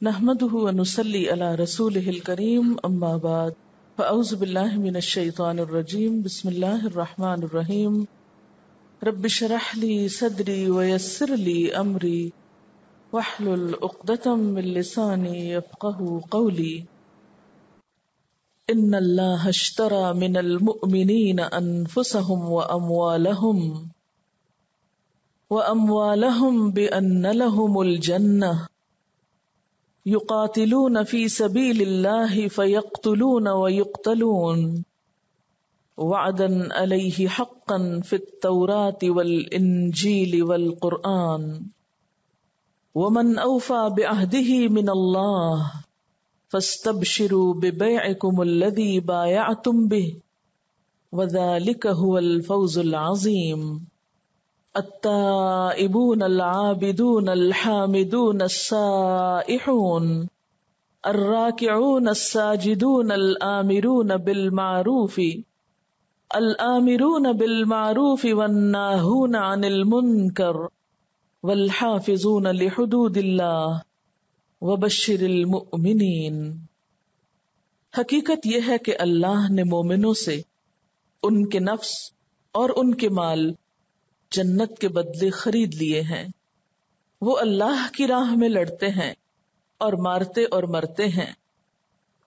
نحمده ونصلي على رسوله الكريم اما بعد فاعوذ بالله من الشيطان الرجيم بسم الله الرحمن الرحيم رب اشرح لي صدري ويسر لي امري واحلل عقدة من لساني يفقهوا قولي ان الله اشترى من المؤمنين انفسهم واموالهم بان لهم الجنة يقاتلون في سبيل الله فيقتلون ويقتلون وعدا عليه حقا في التوراة والإنجيل والقرآن ومن أوفى بعهده من الله فاستبشروا ببيعكم الذي بايعتم به وذلك هو الفوز العظيم التائبون العابدون الحامدون السائحون الراكعون الساجدون الآمرون بالمعروف والناهون عن المنكر والحافظون لحدود الله وبشر المؤمنین۔ حقیقت یہ ہے کہ اللہ نے مومنوں سے ان کے نفس اور ان کے مال جنت کے بدلے خرید لیے ہیں۔ وہ اللہ کی راہ میں لڑتے ہیں اور مارتے اور مرتے ہیں۔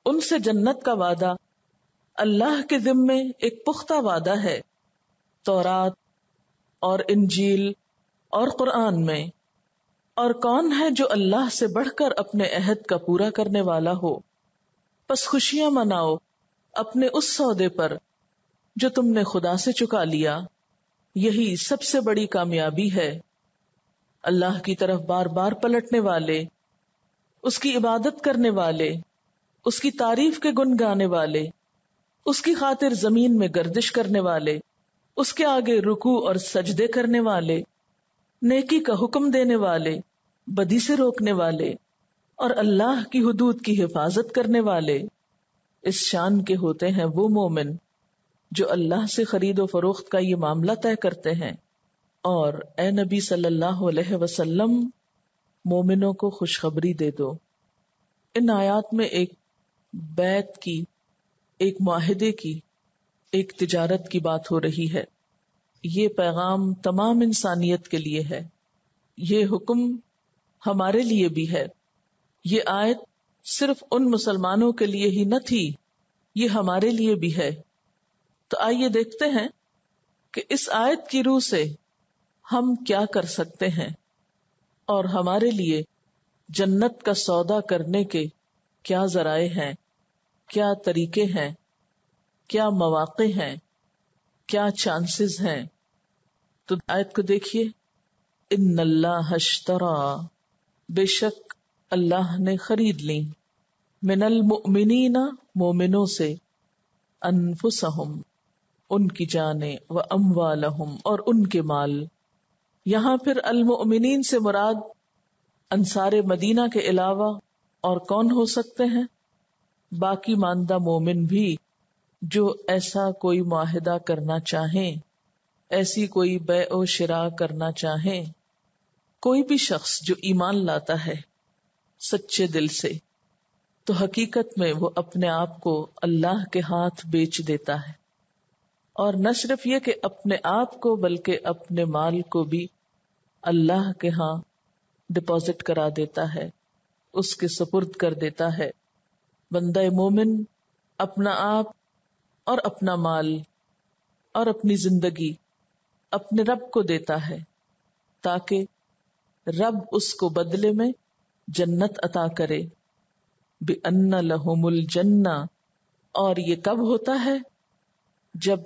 ان سے جنت کا وعدہ اللہ کے ذمے ایک پختہ وعدہ ہے، تورات اور انجیل اور قرآن میں۔ اور کون ہے جو اللہ سے بڑھ کر اپنے عہد کا پورا کرنے والا ہو؟ پس خوشیاں مناؤ اپنے اس سودے پر جو تم نے خدا سے چکا لیا، یہی سب سے بڑی کامیابی ہے۔ اللہ کی طرف بار بار پلٹنے والے، اس کی عبادت کرنے والے، اس کی تعریف کے گن گانے والے، اس کی خاطر زمین میں گردش کرنے والے، اس کے آگے رکوع اور سجدے کرنے والے، نیکی کا حکم دینے والے، بدی سے روکنے والے اور اللہ کی حدود کی حفاظت کرنے والے، اس شان کے ہوتے ہیں وہ مومن جو اللہ سے خرید و فروخت کا یہ معاملہ طے کرتے ہیں۔ اور اے نبی صلی اللہ علیہ وسلم، مومنوں کو خوشخبری دے دو۔ ان آیات میں ایک بیعت کی، ایک معاہدے کی، ایک تجارت کی بات ہو رہی ہے۔ یہ پیغام تمام انسانیت کے لیے ہے، یہ حکم ہمارے لیے بھی ہے۔ یہ آیت صرف ان مسلمانوں کے لیے ہی نہ تھی، یہ ہمارے لیے بھی ہے۔ تو آئیے دیکھتے ہیں کہ اس آیت کی روح سے ہم کیا کر سکتے ہیں اور ہمارے لیے جنت کا سودا کرنے کے کیا ذرائع ہیں، کیا طریقے ہیں، کیا مواقع ہیں، کیا چانسز ہیں۔ تو آیت کو دیکھیے، ان اللہ اشترا، بے شک اللہ نے خرید لی، من المؤمنین، مومنوں سے، انفسہم، ان کی جانیں، واموالہم، اور ان کے مال۔ یہاں پھر المؤمنین سے مراد انصار مدینہ کے علاوہ اور کون ہو سکتے ہیں؟ باقی ماندہ مومن بھی جو ایسا کوئی معاہدہ کرنا چاہیں، ایسی کوئی بیع و شراء کرنا چاہیں۔ کوئی بھی شخص جو ایمان لاتا ہے سچے دل سے، تو حقیقت میں وہ اپنے آپ کو اللہ کے ہاتھ بیچ دیتا ہے، اور نہ صرف یہ کہ اپنے آپ کو بلکہ اپنے مال کو بھی اللہ کے ہاں ڈپازٹ کرا دیتا ہے، اس کے سپرد کر دیتا ہے۔ بندہ مومن اپنا آپ اور اپنا مال اور اپنی زندگی اپنے رب کو دیتا ہے، تاکہ رب اس کو بدلے میں جنت عطا کرے۔ بِأَنَّ لَهُمُ الْجَنَّةَ، اور یہ کب ہوتا ہے؟ جب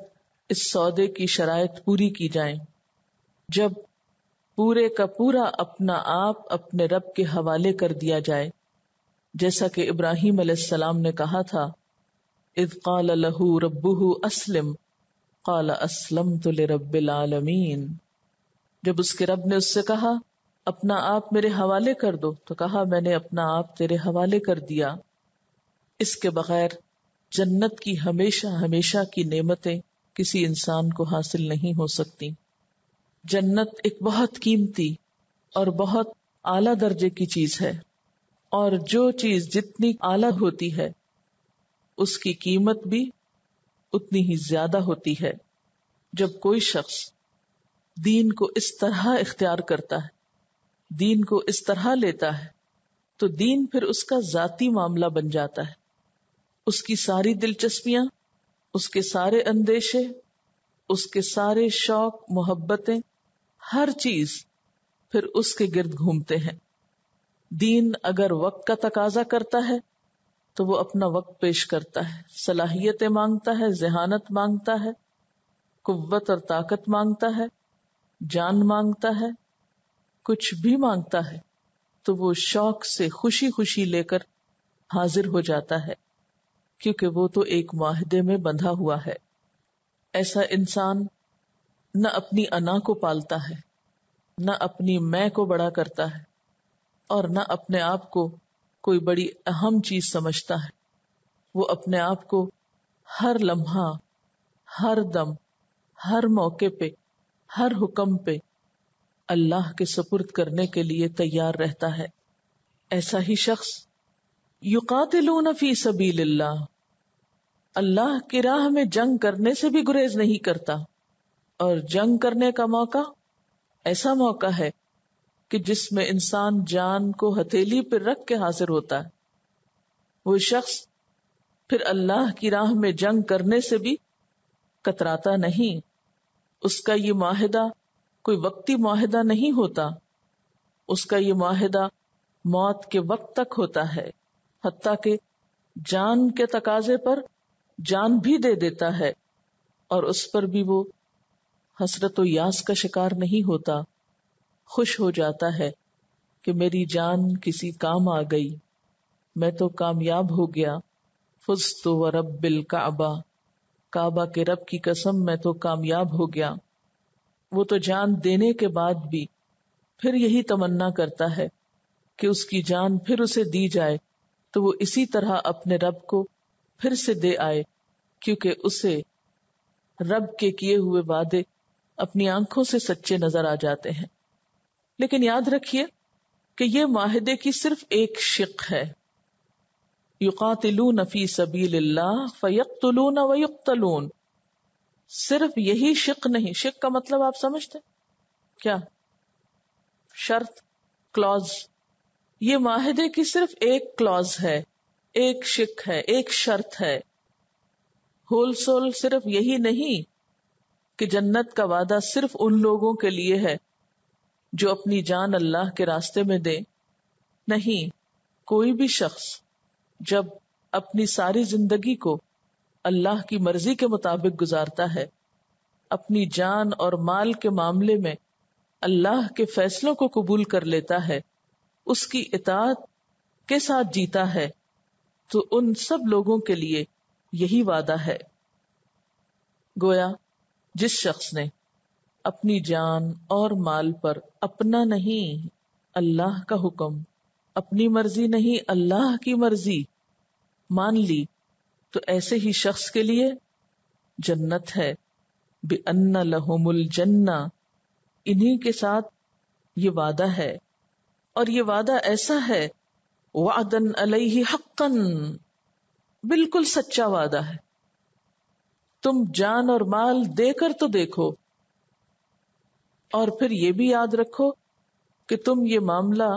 اس سودے کی شرائط پوری کی جائیں، جب پورے کا پورا اپنا آپ اپنے رب کے حوالے کر دیا جائے، جیسا کہ ابراہیم علیہ السلام نے کہا تھا، اذ قال له ربه اسلم قال اسلمت لرب العالمین۔ جب اس کے رب نے اس سے کہا اپنا آپ میرے حوالے کر دو، تو کہا میں نے اپنا آپ تیرے حوالے کر دیا۔ اس کے بغیر جنت کی ہمیشہ ہمیشہ کی نعمتیں کسی انسان کو حاصل نہیں ہو سکتی۔ جنت ایک بہت قیمتی اور بہت اعلیٰ درجے کی چیز ہے۔ اور جو چیز جتنی اعلیٰ ہوتی ہے اس کی قیمت بھی اتنی ہی زیادہ ہوتی ہے. جب کوئی شخص دین کو اس طرح اختیار کرتا ہے، دین کو اس طرح لیتا ہے، تو دین پھر اس کا ذاتی معاملہ بن جاتا ہے. اس کی ساری دلچسپیاں، اس کے سارے اندیشے، اس کے سارے شوق، محبتیں، ہر چیز پھر اس کے گرد گھومتے ہیں. دین اگر وقت کا تقاضا کرتا ہے تو وہ اپنا وقت پیش کرتا ہے، صلاحیتیں مانگتا ہے، ذہانت مانگتا ہے، قوت اور طاقت مانگتا ہے، جان مانگتا ہے، کچھ بھی مانگتا ہے تو وہ شوق سے خوشی خوشی لے کر حاضر ہو جاتا ہے، کیونکہ وہ تو ایک معاہدے میں بندھا ہوا ہے. ایسا انسان نہ اپنی انا کو پالتا ہے، نہ اپنی میں کو بڑا کرتا ہے، اور نہ اپنے آپ کو کوئی بڑی اہم چیز سمجھتا ہے. وہ اپنے آپ کو ہر لمحہ، ہر دم، ہر موقع پہ، ہر حکم پہ اللہ کے سپرد کرنے کے لیے تیار رہتا ہے. ایسا ہی شخص یقاتلون فی سبیل اللہ، اللہ کی راہ میں جنگ کرنے سے بھی گریز نہیں کرتا. اور جنگ کرنے کا موقع ایسا موقع ہے کہ جس میں انسان جان کو ہتھیلی پر رکھ کے حاضر ہوتا ہے. وہ شخص پھر اللہ کی راہ میں جنگ کرنے سے بھی کتراتا نہیں. اس کا یہ معاہدہ کوئی وقتی معاہدہ نہیں ہوتا، اس کا یہ معاہدہ موت کے وقت تک ہوتا ہے، حتیٰ کہ جان کے تقاضے پر جان بھی دے دیتا ہے، اور اس پر بھی وہ حسرت و یاس کا شکار نہیں ہوتا. خوش ہو جاتا ہے کہ میری جان کسی کام آ گئی، میں تو کامیاب ہو گیا. فزت ورب الکعبہ، کعبہ کے رب کی قسم میں تو کامیاب ہو گیا. وہ تو جان دینے کے بعد بھی پھر یہی تمنا کرتا ہے کہ اس کی جان پھر اسے دی جائے تو وہ اسی طرح اپنے رب کو پھر سے دے آئے، کیونکہ اسے رب کے کیے ہوئے وعدے اپنی آنکھوں سے سچے نظر آ جاتے ہیں. لیکن یاد رکھیے کہ یہ معاہدے کی صرف ایک شق ہے. یقاتلون فی سبیل اللہ فیقتلون ویقتلون، صرف یہی شق نہیں. شق کا مطلب آپ سمجھتے کیا؟ شرط، کلوز. یہ معاہدے کی صرف ایک کلوز ہے، ایک شق ہے، ایک شرط ہے. ہول سول صرف یہی نہیں کہ جنت کا وعدہ صرف ان لوگوں کے لیے ہے جو اپنی جان اللہ کے راستے میں دے. نہیں، کوئی بھی شخص جب اپنی ساری زندگی کو اللہ کی مرضی کے مطابق گزارتا ہے، اپنی جان اور مال کے معاملے میں اللہ کے فیصلوں کو قبول کر لیتا ہے، اس کی اطاعت کے ساتھ جیتا ہے، تو ان سب لوگوں کے لیے یہی وعدہ ہے. گویا جس شخص نے اپنی جان اور مال پر اپنا نہیں اللہ کا حکم، اپنی مرضی نہیں اللہ کی مرضی مان لی، تو ایسے ہی شخص کے لیے جنت ہے. بِأَنَّ لَهُمُ الْجَنَّةَ، انہی کے ساتھ یہ وعدہ ہے، اور یہ وعدہ ایسا ہے وعدن علیہ حقاً، بالکل سچا وعدہ ہے. تم جان اور مال دے کر تو دیکھو، اور پھر یہ بھی یاد رکھو کہ تم یہ معاملہ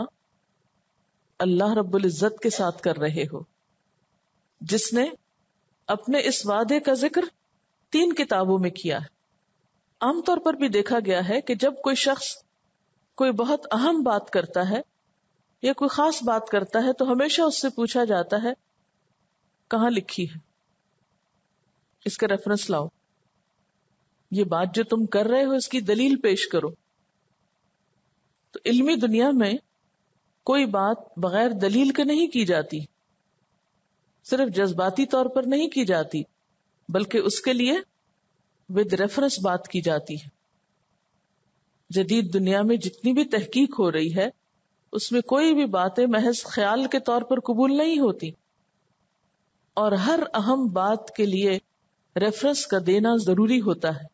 اللہ رب العزت کے ساتھ کر رہے ہو، جس نے اپنے اس وعدے کا ذکر 3 کتابوں میں کیا ہے. عام طور پر بھی دیکھا گیا ہے کہ جب کوئی شخص کوئی بہت اہم بات کرتا ہے یا کوئی خاص بات کرتا ہے تو ہمیشہ اس سے پوچھا جاتا ہے کہاں لکھی ہے، اس کا ریفرنس لاؤ، یہ بات جو تم کر رہے ہو اس کی دلیل پیش کرو. تو علمی دنیا میں کوئی بات بغیر دلیل کے نہیں کی جاتی، صرف جذباتی طور پر نہیں کی جاتی، بلکہ اس کے لیے ود ریفرنس بات کی جاتی ہے. جدید دنیا میں جتنی بھی تحقیق ہو رہی ہے اس میں کوئی بھی باتیں محض خیال کے طور پر قبول نہیں ہوتی، اور ہر اہم بات کے لیے ریفرنس کا دینا ضروری ہوتا ہے.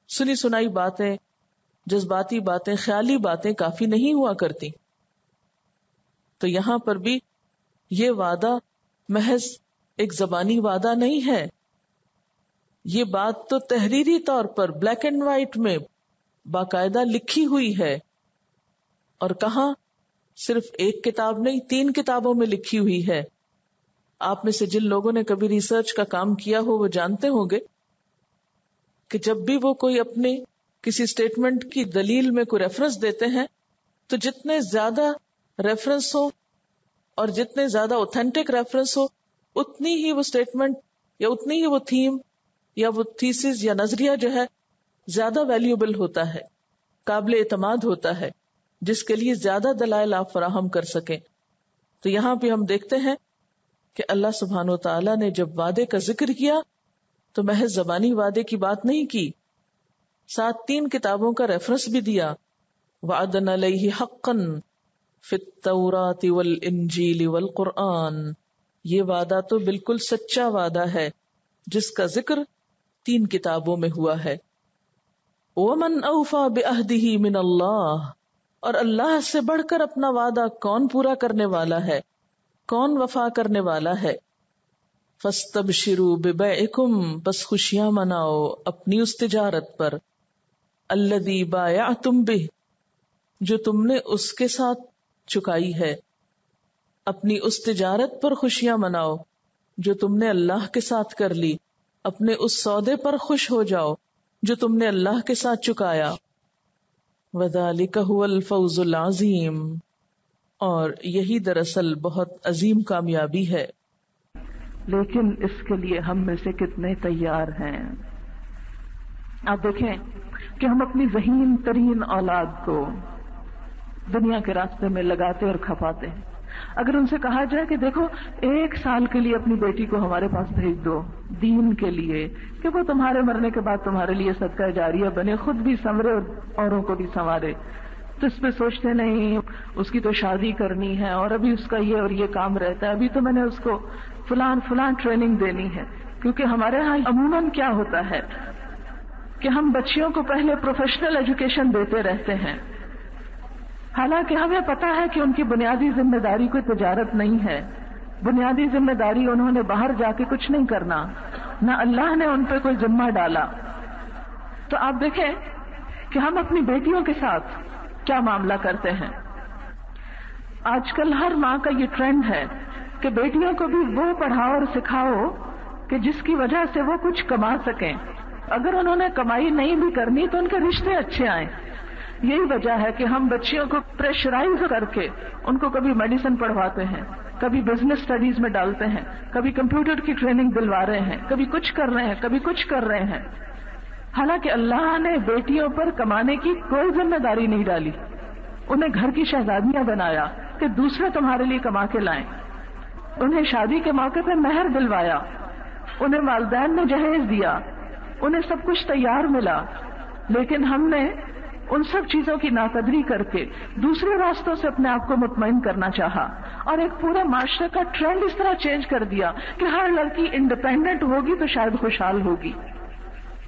سنی سنائی باتیں، جذباتی باتیں، خیالی باتیں کافی نہیں ہوا کرتی. تو یہاں پر بھی یہ وعدہ محض ایک زبانی وعدہ نہیں ہے، یہ بات تو تحریری طور پر بلیک اینڈ وائٹ میں باقاعدہ لکھی ہوئی ہے، اور کہاں صرف ایک کتاب نہیں 3 کتابوں میں لکھی ہوئی ہے. آپ میں سے جن لوگوں نے کبھی ریسرچ کا کام کیا ہو وہ جانتے ہوں گے کہ جب بھی وہ کوئی اپنے کسی سٹیٹمنٹ کی دلیل میں کوئی ریفرنس دیتے ہیں تو جتنے زیادہ ریفرنس ہو اور جتنے زیادہ اوتھینٹک ریفرنس ہو اتنی ہی وہ سٹیٹمنٹ یا اتنی ہی وہ تھیم یا وہ تھیسز یا نظریہ جو ہے زیادہ ویلیوبل ہوتا ہے، قابل اعتماد ہوتا ہے، جس کے لیے زیادہ دلائل آپ فراہم کر سکیں. تو یہاں پہ ہم دیکھتے ہیں کہ اللہ سبحانہ و تعالیٰ نے جب وعدے کا ذکر کیا تو محض زبانی وعدے کی بات نہیں کی، ساتھ 3 کتابوں کا ریفرنس بھی دیا. وعدن علیہ حقا فی التوراۃ والانجیل والقرآن، یہ وعدہ تو بالکل سچا وعدہ ہے جس کا ذکر 3 کتابوں میں ہوا ہے. ومن اوفی بعہدہ من اللہ، اور اللہ سے بڑھ کر اپنا وعدہ کون پورا کرنے والا ہے، کون وفا کرنے والا ہے. فاستبشروا ببیعکم، بس خوشیاں مناؤ اپنی اس تجارت پر، الذی بایعتم بہ، جو تم نے اس کے ساتھ چکائی ہے. اپنی اس تجارت پر خوشیاں مناؤ جو تم نے اللہ کے ساتھ کر لی، اپنے اس سودے پر خوش ہو جاؤ جو تم نے اللہ کے ساتھ چکایا. وذالک ھو الفوز العظیم، اور یہی دراصل بہت عظیم کامیابی ہے. لیکن اس کے لیے ہم میں سے کتنے تیار ہیں؟ آپ دیکھیں کہ ہم اپنی ذہین ترین اولاد کو دنیا کے راستے میں لگاتے اور کھپاتے ہیں. اگر ان سے کہا جائے کہ دیکھو 1 سال کے لیے اپنی بیٹی کو ہمارے پاس بھیج دو دین کے لیے، کہ وہ تمہارے مرنے کے بعد تمہارے لیے صدقہ جاریہ بنے، خود بھی سنورے اور اوروں کو بھی سنوارے، تو اس پہ سوچتے نہیں اس کی تو شادی کرنی ہے اور ابھی اس کا یہ اور یہ کام رہتا ہے، ابھی تو میں نے اس کو فلان ٹریننگ دینی ہے. کیونکہ ہمارے ہاں عموماً کیا ہوتا ہے کہ ہم بچیوں کو پہلے پروفیشنل ایجوکیشن دیتے رہتے ہیں، حالانکہ ہمیں پتا ہے کہ ان کی بنیادی ذمہ داری کوئی تجارت نہیں ہے، بنیادی ذمہ داری انہوں نے باہر جا کے کچھ نہیں کرنا، نہ اللہ نے ان پہ کوئی ذمہ ڈالا. تو آپ دیکھیں کہ ہم اپنی بیٹیوں کے ساتھ کیا معاملہ کرتے ہیں. آج کل ہر ماں کا یہ ٹرینڈ ہے کہ بیٹیوں کو بھی وہ پڑھاؤ اور سکھاؤ کہ جس کی وجہ سے وہ کچھ کما سکیں. اگر انہوں نے کمائی نہیں بھی کرنی تو ان کے رشتے اچھے آئیں. یہی وجہ ہے کہ ہم بچیوں کو پریشرائز کر کے ان کو کبھی میڈیسن پڑھواتے ہیں، کبھی بزنس اسٹڈیز میں ڈالتے ہیں، کبھی کمپیوٹر کی ٹریننگ دلوا رہے ہیں، کبھی کچھ کر رہے ہیں، کبھی کچھ کر رہے ہیں. حالانکہ اللہ نے بیٹیوں پر کمانے کی کوئی ذمہ داری نہیں ڈالی، انہیں گھر کی شہزادیاں بنایا کہ دوسرے تمہارے لیے کما کے لائیں. انہیں شادی کے موقع پہ مہر دلوایا، انہیں والدین نے جہیز دیا، انہیں سب کچھ تیار ملا. لیکن ہم نے ان سب چیزوں کی ناقدری کر کے دوسرے راستوں سے اپنے آپ کو مطمئن کرنا چاہا، اور ایک پورے معاشرے کا ٹرینڈ اس طرح چینج کر دیا کہ ہر لڑکی انڈیپینڈنٹ ہوگی تو شاید خوشحال ہوگی.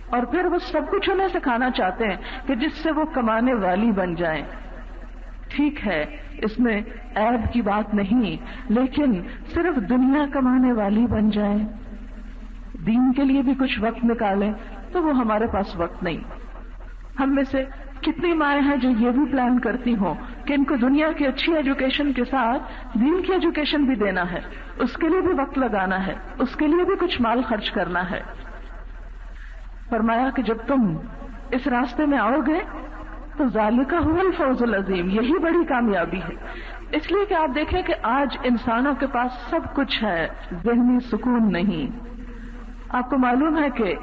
اور پھر وہ سب کچھ انہیں سکھانا چاہتے ہیں کہ جس سے وہ کمانے والی بن جائیں. ٹھیک ہے، اس میں عیب کی بات نہیں، لیکن صرف دنیا کمانے والی بن جائیں، دین کے لیے بھی کچھ وقت نکالیں، تو وہ ہمارے پاس وقت نہیں. ہم میں سے کتنی مائیں ہیں جو یہ بھی پلان کرتی ہوں کہ ان کو دنیا کی اچھی ایجوکیشن کے ساتھ دین کی ایجوکیشن بھی دینا ہے، اس کے لیے بھی وقت لگانا ہے، اس کے لیے بھی کچھ مال خرچ کرنا ہے. فرمایا کہ جب تم اس راستے میں آؤ گے تو ذالک ھو الفوز العظیم، یہی بڑی کامیابی ہے. اس لیے کہ آپ دیکھیں کہ آج انسانوں کے پاس سب کچھ ہے، ذہنی سکون نہیں. آپ کو معلوم ہے کہ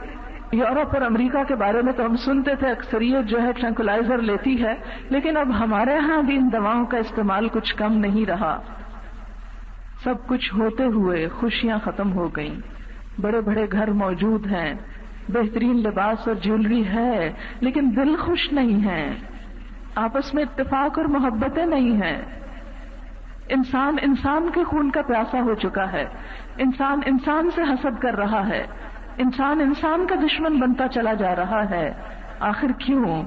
یورپ اور امریکہ کے بارے میں تو ہم سنتے تھے اکثریت جو ہے ٹرنکولائزر لیتی ہے، لیکن اب ہمارے ہاں بھی ان دواؤں کا استعمال کچھ کم نہیں رہا. سب کچھ ہوتے ہوئے خوشیاں ختم ہو گئیں. بڑے بڑے گھر موجود ہیں، بہترین لباس اور جیولری ہے، لیکن دل خوش نہیں ہے، آپس میں اتفاق اور محبتیں نہیں ہیں. انسان انسان کے خون کا پیاسا ہو چکا ہے، انسان انسان سے حسد کر رہا ہے، انسان انسان کا دشمن بنتا چلا جا رہا ہے. آخر کیوں؟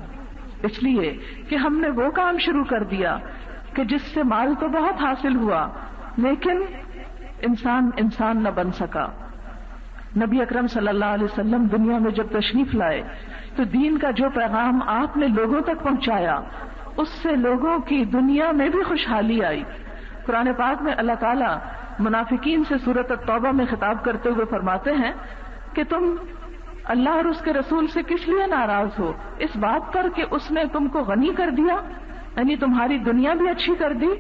اس لیے کہ ہم نے وہ کام شروع کر دیا کہ جس سے مال تو بہت حاصل ہوا لیکن انسان نہ بن سکا. نبی اکرم صلی اللہ علیہ وسلم دنیا میں جب تشریف لائے تو دین کا جو پیغام آپ نے لوگوں تک پہنچایا اس سے لوگوں کی دنیا میں بھی خوشحالی آئی. قرآن پاک میں اللہ تعالیٰ منافقین سے سورۃ التوبہ میں خطاب کرتے ہوئے فرماتے ہیں کہ تم اللہ اور اس کے رسول سے کس لیے ناراض ہو؟ اس بات پر کہ اس نے تم کو غنی کر دیا، یعنی تمہاری دنیا بھی اچھی کر دی.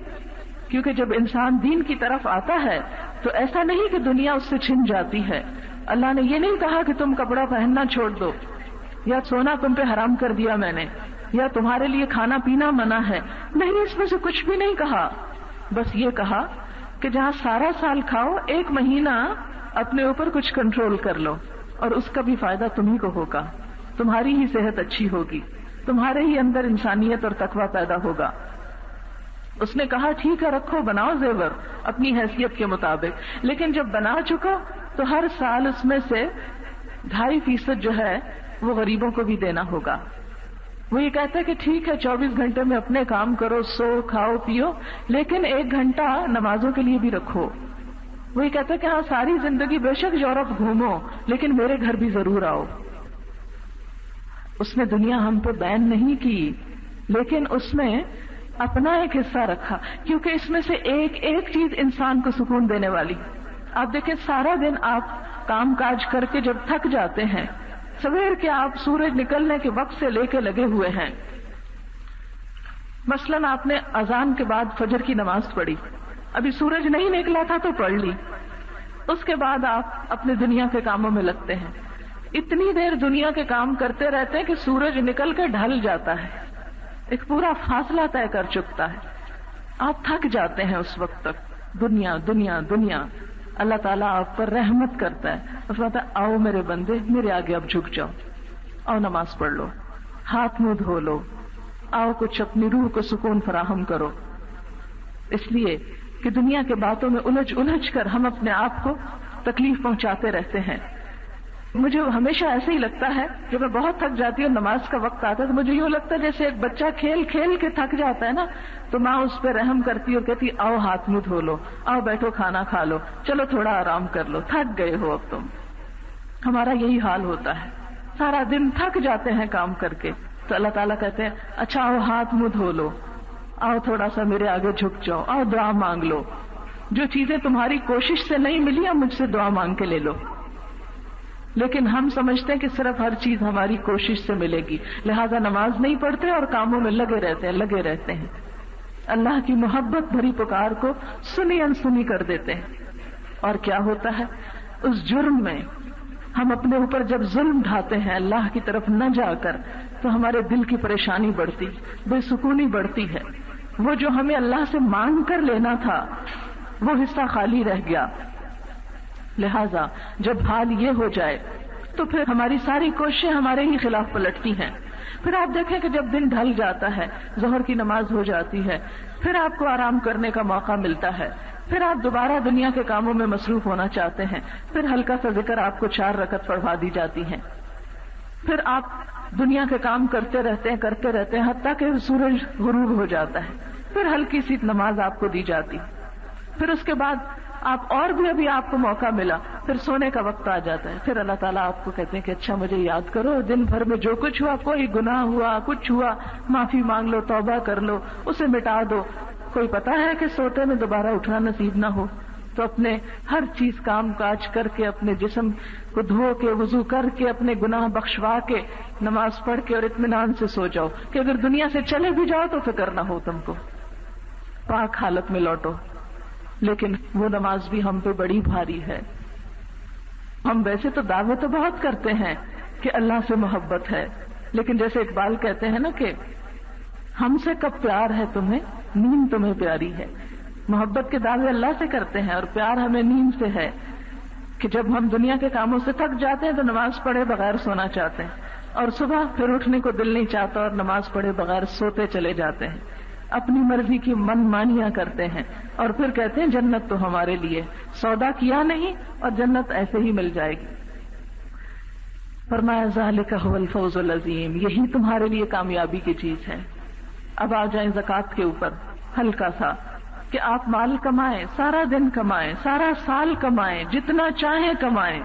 کیونکہ جب انسان دین کی طرف آتا ہے تو ایسا نہیں کہ دنیا اس سے چھن جاتی ہے. اللہ نے یہ نہیں کہا کہ تم کپڑا پہننا چھوڑ دو، یا سونا تم پہ حرام کر دیا میں نے، یا تمہارے لیے کھانا پینا منع ہے. نہیں، اس میں سے کچھ بھی نہیں کہا. بس یہ کہا کہ جہاں سارا سال کھاؤ، ایک مہینہ اپنے اوپر کچھ کنٹرول کر لو، اور اس کا بھی فائدہ تمہیں کو ہوگا. تمہاری ہی صحت اچھی ہوگی، تمہارے ہی اندر انسانیت اور تقویٰ پیدا ہوگا. اس نے کہا ٹھیک ہے رکھو، بناؤ زیور اپنی حیثیت کے مطابق، لیکن جب بنا چکو تو ہر سال اس میں سے 2.5% جو ہے وہ غریبوں کو بھی دینا ہوگا. وہ یہ کہتا ہے کہ ٹھیک ہے 24 گھنٹے میں اپنے کام کرو، سو کھاؤ پیو، لیکن 1 گھنٹہ نمازوں کے لیے بھی رکھو. وہ یہ کہتا ہے کہ ہاں ساری زندگی بے شک یورپ گھومو لیکن میرے گھر بھی ضرور آؤ. اس نے دنیا ہم پہ بین نہیں کی، لیکن اس میں اپنا ایک حصہ رکھا، کیونکہ اس میں سے ایک ایک چیز انسان کو سکون دینے والی. آپ دیکھیں سارا دن آپ کام کاج کر کے جب تھک جاتے ہیں، سویر کے آپ سورج نکلنے کے وقت سے لے کے لگے ہوئے ہیں. مثلاً آپ نے اذان کے بعد فجر کی نماز پڑھی، ابھی سورج نہیں نکلا تھا تو پڑھ لی، اس کے بعد آپ اپنے دنیا کے کاموں میں لگتے ہیں. اتنی دیر دنیا کے کام کرتے رہتے ہیں کہ سورج نکل کے ڈھل جاتا ہے، ایک پورا فاصلہ طے کر چکتا ہے. آپ تھک جاتے ہیں اس وقت تک. دنیا دنیا دنیا. اللہ تعالیٰ آپ پر رحمت کرتا ہے، اس وقت آؤ میرے بندے، میرے آگے اب جھک جاؤ، آؤ نماز پڑھ لو، ہاتھ منہ دھو لو، آؤ کچھ اپنی روح کو سکون فراہم کرو. اس لیے کہ دنیا کے باتوں میں الجھ کر ہم اپنے آپ کو تکلیف پہنچاتے رہتے ہیں. مجھے ہمیشہ ایسے ہی لگتا ہے جب میں بہت تھک جاتی ہوں، نماز کا وقت آتا ہے تو مجھے یوں لگتا ہے جیسے ایک بچہ کھیل کھیل کے تھک جاتا ہے نا، تو ماں اس پہ رحم کرتی اور کہتی آؤ ہاتھ منہ دھو لو، آؤ بیٹھو کھانا کھا لو، چلو تھوڑا آرام کر لو، تھک گئے ہو اب تم. ہمارا یہی حال ہوتا ہے، سارا دن تھک جاتے ہیں کام کر کے، تو اللہ تعالیٰ کہتے ہیں اچھا آؤ ہاتھ منہ دھو لو، آؤ تھوڑا سا میرے آگے جھک جاؤ، آؤ دعا مانگ لو، جو چیزیں تمہاری کوشش سے نہیں ملی مجھ سے دعا مانگ کے لے لو. لیکن ہم سمجھتے ہیں کہ صرف ہر چیز ہماری کوشش سے ملے گی، لہذا نماز نہیں پڑھتے اور کاموں میں لگے رہتے ہیں. اللہ کی محبت بھری پکار کو سنی انسنی کر دیتے ہیں. اور کیا ہوتا ہے اس جرم میں، ہم اپنے اوپر جب ظلم ڈھاتے ہیں اللہ کی طرف نہ جا کر، تو ہمارے دل کی پریشانی بڑھتی، بے سکونی بڑھتی ہے. وہ جو ہمیں اللہ سے مانگ کر لینا تھا وہ حصہ خالی رہ گیا. لہذا جب حال یہ ہو جائے تو پھر ہماری ساری کوششیں ہمارے ہی خلاف پلٹتی ہیں. پھر آپ دیکھیں کہ جب دن ڈھل جاتا ہے، ظہر کی نماز ہو جاتی ہے، پھر آپ کو آرام کرنے کا موقع ملتا ہے، پھر آپ دوبارہ دنیا کے کاموں میں مصروف ہونا چاہتے ہیں، پھر ہلکا سا ذکر آپ کو 4 رکعت پڑھوا دی جاتی ہیں، پھر آپ دنیا کے کام کرتے رہتے ہیں حتیٰ کہ سورج غروب ہو جاتا ہے، پھر ہلکی سی نماز آپ کو دی جاتی، پھر اس کے بعد آپ اور بھی ابھی آپ کو موقع ملا، پھر سونے کا وقت آ جاتا ہے. پھر اللہ تعالیٰ آپ کو کہتے ہیں کہ اچھا مجھے یاد کرو، دن بھر میں جو کچھ ہوا، کوئی گناہ ہوا، کچھ ہوا، معافی مانگ لو، توبہ کر لو، اسے مٹا دو. کوئی پتا ہے کہ سوتے میں دوبارہ اٹھنا نصیب نہ ہو، تو اپنے ہر چیز کام کاج کر کے، اپنے جسم کو دھو کے، وضو کر کے، اپنے گناہ بخشوا کے، نماز پڑھ کے اور اطمینان سے سو جاؤ کہ اگر دنیا سے چلے بھی جاؤ تو فکر نہ ہو تم کو، پاک حالت میں لوٹو. لیکن وہ نماز بھی ہم پہ بڑی بھاری ہے. ہم ویسے تو دعوے تو بہت کرتے ہیں کہ اللہ سے محبت ہے، لیکن جیسے اقبال کہتے ہیں نا کہ ہم سے کب پیار ہے تمہیں، نیند تمہیں پیاری ہے. محبت کے دعوے اللہ سے کرتے ہیں اور پیار ہمیں نیند سے ہے کہ جب ہم دنیا کے کاموں سے تھک جاتے ہیں تو نماز پڑھے بغیر سونا چاہتے ہیں، اور صبح پھر اٹھنے کو دل نہیں چاہتا اور نماز پڑھے بغیر سوتے چلے جاتے ہیں، اپنی مرضی کی من مانیاں کرتے ہیں، اور پھر کہتے ہیں جنت تو ہمارے لیے سودا کیا نہیں اور جنت ایسے ہی مل جائے گی. فرمایا ذالک هو الفوز العظیم، یہی تمہارے لیے کامیابی کی چیز ہے. اب آ جائیں زکوٰۃ کے اوپر. ہلکا سا کہ آپ مال کمائیں، سارا دن کمائیں، سارا سال کمائیں، جتنا چاہیں کمائیں،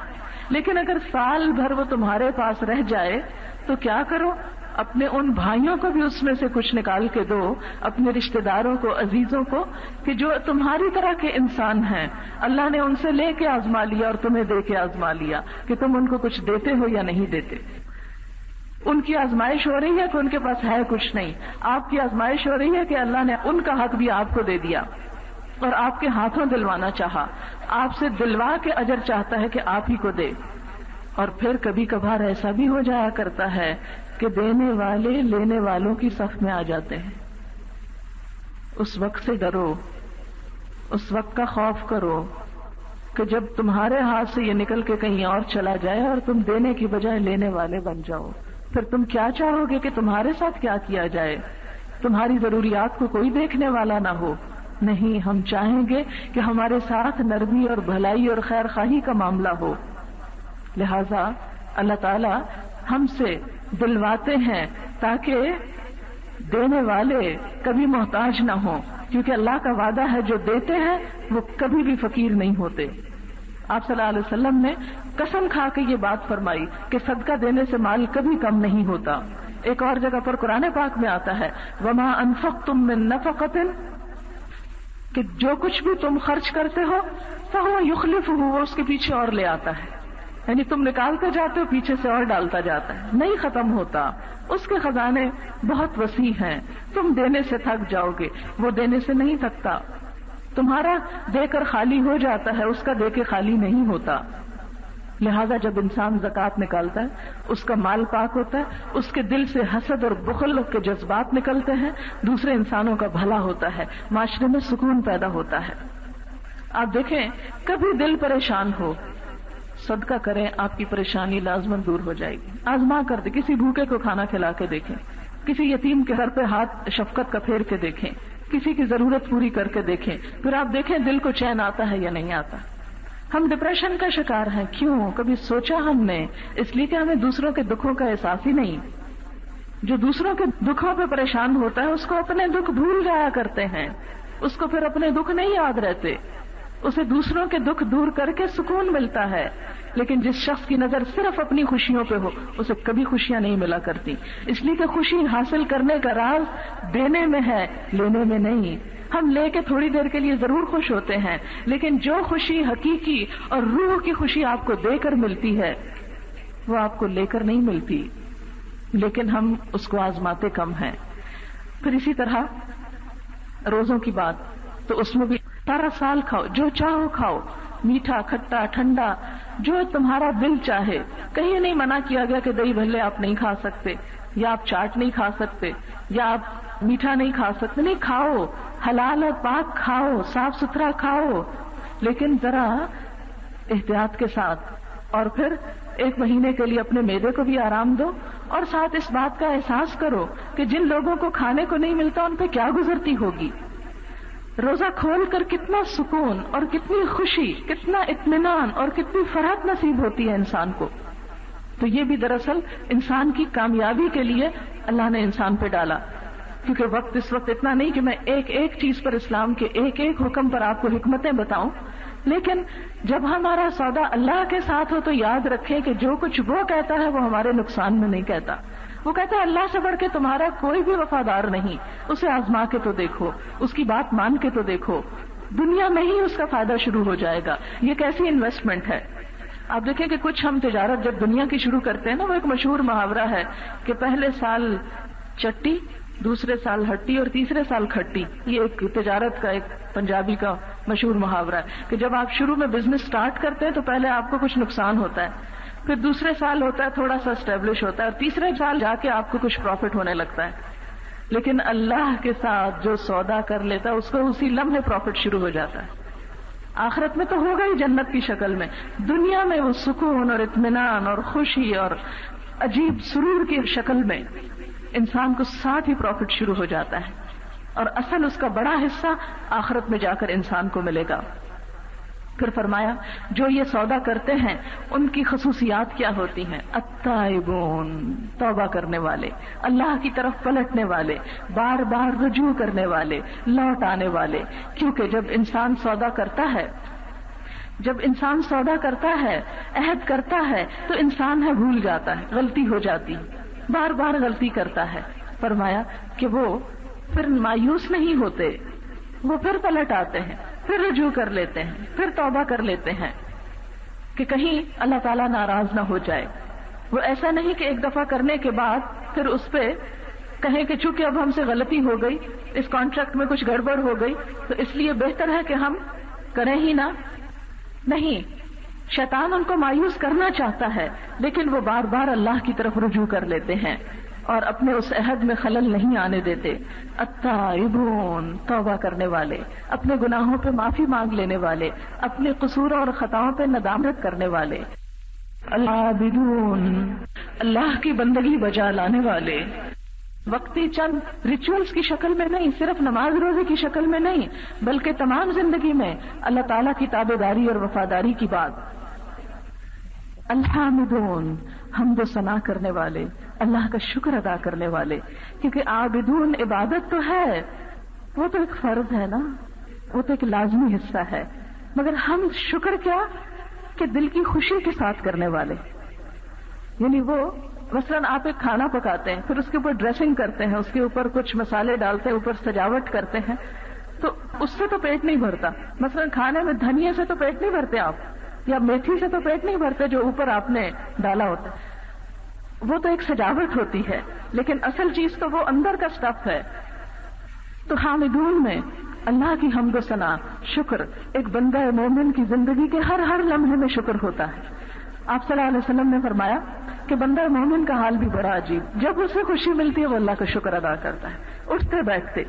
لیکن اگر سال بھر وہ تمہارے پاس رہ جائے تو کیا کرو؟ اپنے ان بھائیوں کو بھی اس میں سے کچھ نکال کے دو، اپنے رشتہ داروں کو، عزیزوں کو، کہ جو تمہاری طرح کے انسان ہیں، اللہ نے ان سے لے کے آزما لیا اور تمہیں دے کے آزما لیا کہ تم ان کو کچھ دیتے ہو یا نہیں دیتے۔ ان کی آزمائش ہو رہی ہے کہ ان کے پاس ہے کچھ نہیں، آپ کی آزمائش ہو رہی ہے کہ اللہ نے ان کا حق بھی آپ کو دے دیا اور آپ کے ہاتھوں دلوانا چاہا، آپ سے دلوا کے اجر چاہتا ہے کہ آپ ہی کو دے۔ اور پھر کبھی کبھار ایسا بھی ہو جایا کرتا ہے کہ دینے والے لینے والوں کی صف میں آ جاتے ہیں۔ اس وقت سے ڈرو، اس وقت کا خوف کرو کہ جب تمہارے ہاتھ سے یہ نکل کے کہیں اور چلا جائے اور تم دینے کی بجائے لینے والے بن جاؤ، پھر تم کیا چاہو گے کہ تمہارے ساتھ کیا کیا جائے؟ تمہاری ضروریات کو کوئی دیکھنے والا نہ ہو؟ نہیں، ہم چاہیں گے کہ ہمارے ساتھ نرمی اور بھلائی اور خیر خواہی کا معاملہ ہو۔ لہذا اللہ تعالی ہم سے دلواتے ہیں تاکہ دینے والے کبھی محتاج نہ ہوں، کیونکہ اللہ کا وعدہ ہے جو دیتے ہیں وہ کبھی بھی فقیر نہیں ہوتے۔ آپ صلی اللہ علیہ وسلم نے قسم کھا کے یہ بات فرمائی کہ صدقہ دینے سے مال کبھی کم نہیں ہوتا۔ ایک اور جگہ پر قرآن پاک میں آتا ہے وَمَا أَنفَقْتُم مِّن نَفَقَةٍ، کہ جو کچھ بھی تم خرچ کرتے ہو فَهُوَ يُخْلِفُهُ، وہ اس کے پیچھے اور لے آتا ہے۔ یعنی تم نکالتے جاتے ہو، پیچھے سے اور ڈالتا جاتا ہے، نہیں ختم ہوتا۔ اس کے خزانے بہت وسیع ہیں، تم دینے سے تھک جاؤ گے، وہ دینے سے نہیں تھکتا۔ تمہارا دے کر خالی ہو جاتا ہے، اس کا دے کے خالی نہیں ہوتا۔ لہذا جب انسان زکوٰۃ نکالتا ہے، اس کا مال پاک ہوتا ہے، اس کے دل سے حسد اور بخل کے جذبات نکلتے ہیں، دوسرے انسانوں کا بھلا ہوتا ہے، معاشرے میں سکون پیدا ہوتا ہے۔ آپ دیکھیں، کبھی دل پریشان ہو، صدقہ کریں، آپ کی پریشانی لازماً دور ہو جائے گی۔ آزما کر دیں، کسی بھوکے کو کھانا کھلا کے دیکھیں، کسی یتیم کے سر پہ ہاتھ شفقت کا پھیر کے دیکھیں، کسی کی ضرورت پوری کر کے دیکھیں، پھر آپ دیکھیں دل کو چین آتا ہے یا نہیں آتا۔ ہم ڈپریشن کا شکار ہیں، کیوں؟ کبھی سوچا ہم نے؟ اس لیے کہ ہمیں دوسروں کے دکھوں کا احساس ہی نہیں۔ جو دوسروں کے دکھوں پہ پریشان ہوتا ہے اس کو اپنے دکھ بھول جایا کرتے ہیں، اس کو پھر اپنے دکھ نہیں یاد رہتے، اسے دوسروں کے دکھ دور کر کے سکون ملتا ہے۔ لیکن جس شخص کی نظر صرف اپنی خوشیوں پہ ہو اسے کبھی خوشیاں نہیں ملا کرتی، اس لیے کہ خوشی حاصل کرنے کا راز دینے میں ہے، لینے میں نہیں۔ ہم لے کے تھوڑی دیر کے لیے ضرور خوش ہوتے ہیں، لیکن جو خوشی حقیقی اور روح کی خوشی آپ کو دے کر ملتی ہے وہ آپ کو لے کر نہیں ملتی، لیکن ہم اس کو آزماتے کم ہیں۔ پھر اسی طرح روزوں کی بات، تو اس میں بھی سارا سال کھاؤ، جو چاہو کھاؤ، میٹھا، کھٹا، ٹھنڈا، جو تمہارا دل چاہے۔ کہیں نہیں منع کیا گیا کہ دہی بھلے آپ نہیں کھا سکتے، یا آپ چاٹ نہیں کھا سکتے، یا آپ میٹھا نہیں کھا سکتے، نہیں، کھاؤ، حلال اور پاک کھاؤ، صاف ستھرا کھاؤ، لیکن ذرا احتیاط کے ساتھ۔ اور پھر ایک مہینے کے لیے اپنے معدے کو بھی آرام دو، اور ساتھ اس بات کا احساس کرو کہ جن لوگوں کو کھانے کو نہیں ملتا ان پہ کیا گزرتی ہوگی۔ روزہ کھول کر کتنا سکون اور کتنی خوشی، کتنا اطمینان اور کتنی فرحت نصیب ہوتی ہے انسان کو۔ تو یہ بھی دراصل انسان کی کامیابی کے لیے اللہ نے انسان پہ ڈالا، کیونکہ وقت اس وقت اتنا نہیں کہ میں ایک ایک چیز پر، اسلام کے ایک ایک حکم پر آپ کو حکمتیں بتاؤں، لیکن جب ہمارا سودا اللہ کے ساتھ ہو تو یاد رکھیں کہ جو کچھ وہ کہتا ہے وہ ہمارے نقصان میں نہیں کہتا۔ وہ کہتا ہے اللہ سے بڑھ کے تمہارا کوئی بھی وفادار نہیں، اسے آزما کے تو دیکھو، اس کی بات مان کے تو دیکھو، دنیا میں ہی اس کا فائدہ شروع ہو جائے گا۔ یہ کیسی انویسٹمنٹ ہے؟ آپ دیکھیں کہ کچھ ہم تجارت جب دنیا کی شروع کرتے ہیں نا، وہ ایک مشہور محاورہ ہے کہ پہلے سال چٹی، دوسرے سال ہٹی اور تیسرے سال کھٹی۔ یہ ایک تجارت کا، ایک پنجابی کا مشہور محاورہ ہے کہ جب آپ شروع میں بزنس سٹارٹ کرتے ہیں تو پہلے آپ کو کچھ نقصان ہوتا ہے، پھر دوسرے سال ہوتا ہے تھوڑا سا اسٹیبلش ہوتا ہے، اور تیسرے سال جا کے آپ کو کچھ پروفٹ ہونے لگتا ہے۔ لیکن اللہ کے ساتھ جو سودا کر لیتا ہے اس کو اسی لمحے پروفٹ شروع ہو جاتا ہے۔ آخرت میں تو ہوگا ہی جنت کی شکل میں، دنیا میں وہ سکون اور اطمینان اور خوشی اور عجیب سرور کی شکل میں انسان کو ساتھ ہی پروفٹ شروع ہو جاتا ہے، اور اصل اس کا بڑا حصہ آخرت میں جا کر انسان کو ملے گا۔ پھر فرمایا جو یہ سودا کرتے ہیں ان کی خصوصیات کیا ہوتی ہیں؟ التائبون، توبہ کرنے والے، اللہ کی طرف پلٹنے والے، بار بار رجوع کرنے والے، لوٹ آنے والے. کیونکہ جب انسان سودا کرتا ہے، عہد کرتا ہے، تو انسان ہے بھول جاتا ہے، غلطی ہو جاتی، بار بار غلطی کرتا ہے. فرمایا کہ وہ پھر مایوس نہیں ہوتے، وہ پھر پلٹ آتے ہیں، پھر رجوع کر لیتے ہیں، پھر توبہ کر لیتے ہیں کہ کہیں اللہ تعالیٰ ناراض نہ ہو جائے. وہ ایسا نہیں کہ ایک دفعہ کرنے کے بعد پھر اس پہ کہیں کہ چونکہ اب ہم سے غلطی ہو گئی، اس کانٹریکٹ میں کچھ گڑبڑ ہو گئی تو اس لیے بہتر ہے کہ ہم کریں ہی نہ. نہیں، شیطان ان کو مایوس کرنا چاہتا ہے، لیکن وہ بار بار اللہ کی طرف رجوع کر لیتے ہیں اور اپنے اس عہد میں خلل نہیں آنے دیتے. التائبون، توبہ کرنے والے، اپنے گناہوں پہ معافی مانگ لینے والے، اپنے قصوروں اور خطاؤں پہ ندامت کرنے والے. العابدون، اللہ کی بندگی بجا لانے والے، وقتی چند ریچولز کی شکل میں نہیں، صرف نماز روزے کی شکل میں نہیں، بلکہ تمام زندگی میں اللہ تعالیٰ کی تابعداری اور وفاداری کی بات. الحامدون، حمد و ثنا کرنے والے، اللہ کا شکر ادا کرنے والے. کیونکہ عابدون عبادت تو ہے، وہ تو ایک فرض ہے نا، وہ تو ایک لازمی حصہ ہے، مگر ہم شکر کیا کہ دل کی خوشی کے ساتھ کرنے والے. یعنی وہ مثلاً آپ ایک کھانا پکاتے ہیں، پھر اس کے اوپر ڈریسنگ کرتے ہیں، اس کے اوپر کچھ مسالے ڈالتے ہیں، اوپر سجاوٹ کرتے ہیں، تو اس سے تو پیٹ نہیں بھرتا. مثلاً کھانے میں دھنیا سے تو پیٹ نہیں بھرتے آپ، یا میتھی سے تو پیٹ نہیں بھرتے جو اوپر آپ نے ڈالا ہوتا ہے. وہ تو ایک سجاوٹ ہوتی ہے، لیکن اصل چیز تو وہ اندر کا سٹف ہے. تو حامدون میں اللہ کی حمد و ثنا، شکر، ایک بندہ مومن کی زندگی کے ہر لمحے میں شکر ہوتا ہے. آپ صلی اللہ علیہ وسلم نے فرمایا کہ بندہ مومن کا حال بھی بڑا عجیب، جب اسے خوشی ملتی ہے وہ اللہ کا شکر ادا کرتا ہے، اٹھتے بیٹھتے.